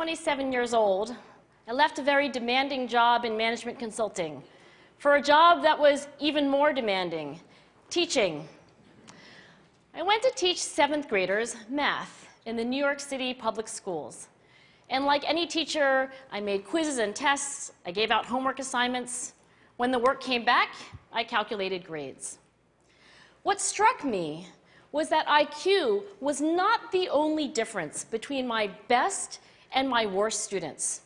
27 years old, I left a very demanding job in management consulting for a job that was even more demanding, teaching. I went to teach 7th graders math in the New York City public schools. And like any teacher, I made quizzes and tests, I gave out homework assignments. When the work came back, I calculated grades. What struck me was that IQ was not the only difference between my best and my worst students.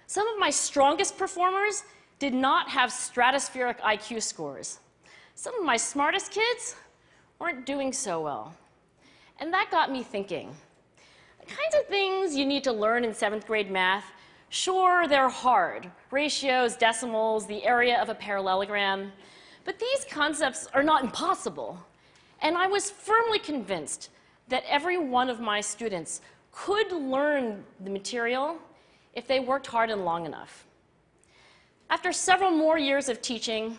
Some of my strongest performers did not have stratospheric IQ scores. Some of my smartest kids weren't doing so well. And that got me thinking. The kinds of things you need to learn in 7th grade math, sure, they're hard. Ratios, decimals, the area of a parallelogram. But these concepts are not impossible. And I was firmly convinced that every one of my students could learn the material if they worked hard and long enough. After several more years of teaching,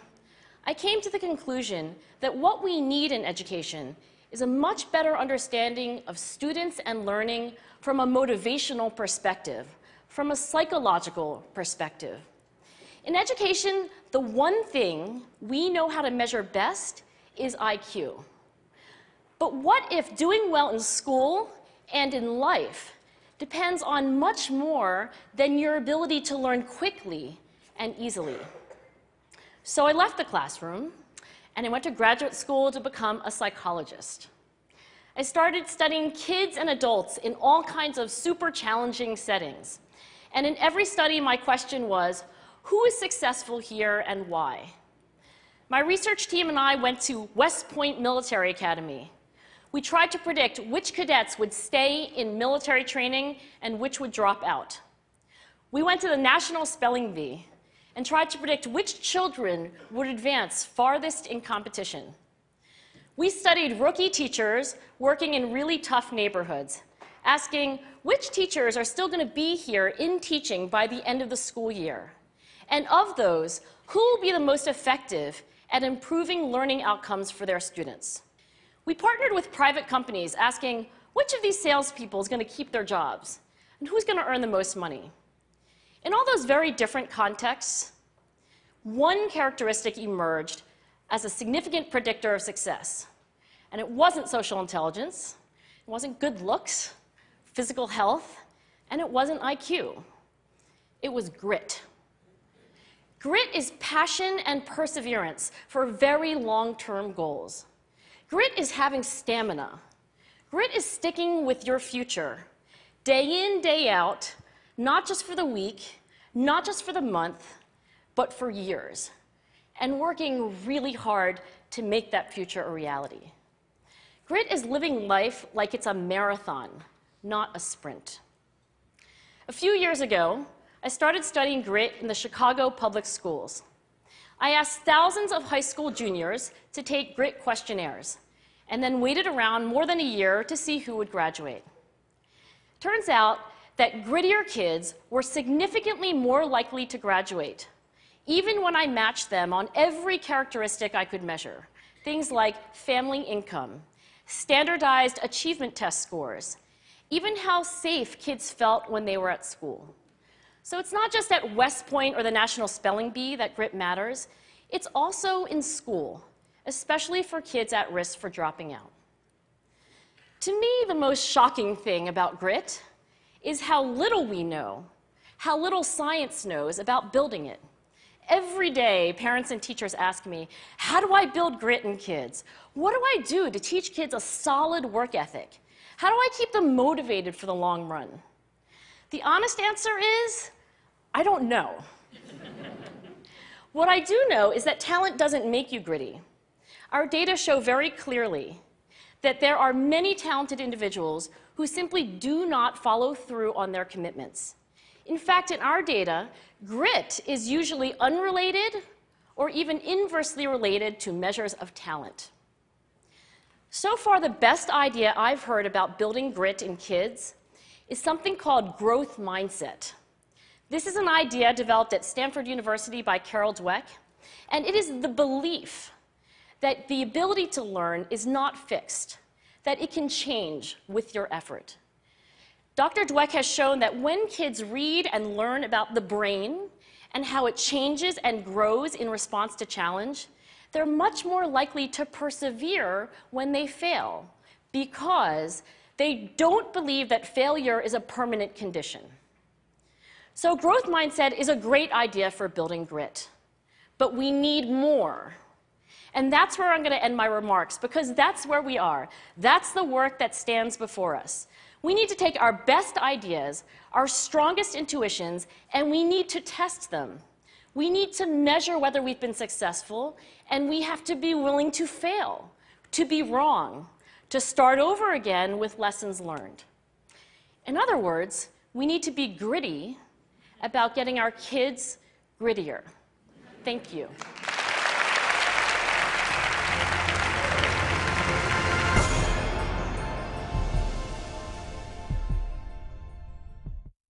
I came to the conclusion that what we need in education is a much better understanding of students and learning from a motivational perspective, from a psychological perspective. In education, the one thing we know how to measure best is IQ. But what if doing well in school and in life depends on much more than your ability to learn quickly and easily? So I left the classroom and I went to graduate school to become a psychologist. I started studying kids and adults in all kinds of super challenging settings. And in every study, my question was, who is successful here and why? My research team and I went to West Point Military Academy. We tried to predict which cadets would stay in military training and which would drop out. We went to the National Spelling Bee and tried to predict which children would advance farthest in competition. We studied rookie teachers working in really tough neighborhoods, asking which teachers are still going to be here in teaching by the end of the school year. And of those, who will be the most effective at improving learning outcomes for their students? We partnered with private companies asking which of these salespeople is going to keep their jobs and who's going to earn the most money. In all those very different contexts, one characteristic emerged as a significant predictor of success. And it wasn't social intelligence, it wasn't good looks, physical health, and it wasn't IQ. It was grit. Grit is passion and perseverance for very long-term goals. Grit is having stamina. Grit is sticking with your future, day in, day out, not just for the week, not just for the month, but for years, and working really hard to make that future a reality. Grit is living life like it's a marathon, not a sprint. A few years ago, I started studying grit in the Chicago public schools. I asked thousands of high school juniors to take grit questionnaires, and then waited around more than a year to see who would graduate. Turns out that grittier kids were significantly more likely to graduate, even when I matched them on every characteristic I could measure, things like family income, standardized achievement test scores, even how safe kids felt when they were at school. So it's not just at West Point or the National Spelling Bee that grit matters, it's also in school, especially for kids at risk for dropping out. To me, the most shocking thing about grit is how little we know, how little science knows about building it. Every day, parents and teachers ask me, how do I build grit in kids? What do I do to teach kids a solid work ethic? How do I keep them motivated for the long run? The honest answer is, I don't know. What I do know is that talent doesn't make you gritty. Our data show very clearly that there are many talented individuals who simply do not follow through on their commitments. In fact, in our data, grit is usually unrelated or even inversely related to measures of talent. So far, the best idea I've heard about building grit in kids is something called growth mindset. This is an idea developed at Stanford University by Carol Dweck, and it is the belief that the ability to learn is not fixed, that it can change with your effort. Dr. Dweck has shown that when kids read and learn about the brain and how it changes and grows in response to challenge, they're much more likely to persevere when they fail because they don't believe that failure is a permanent condition. So growth mindset is a great idea for building grit, but we need more. And that's where I'm going to end my remarks, because that's where we are. That's the work that stands before us. We need to take our best ideas, our strongest intuitions, and we need to test them. We need to measure whether we've been successful, and we have to be willing to fail, to be wrong, to start over again with lessons learned. In other words, we need to be gritty about getting our kids grittier. Thank you.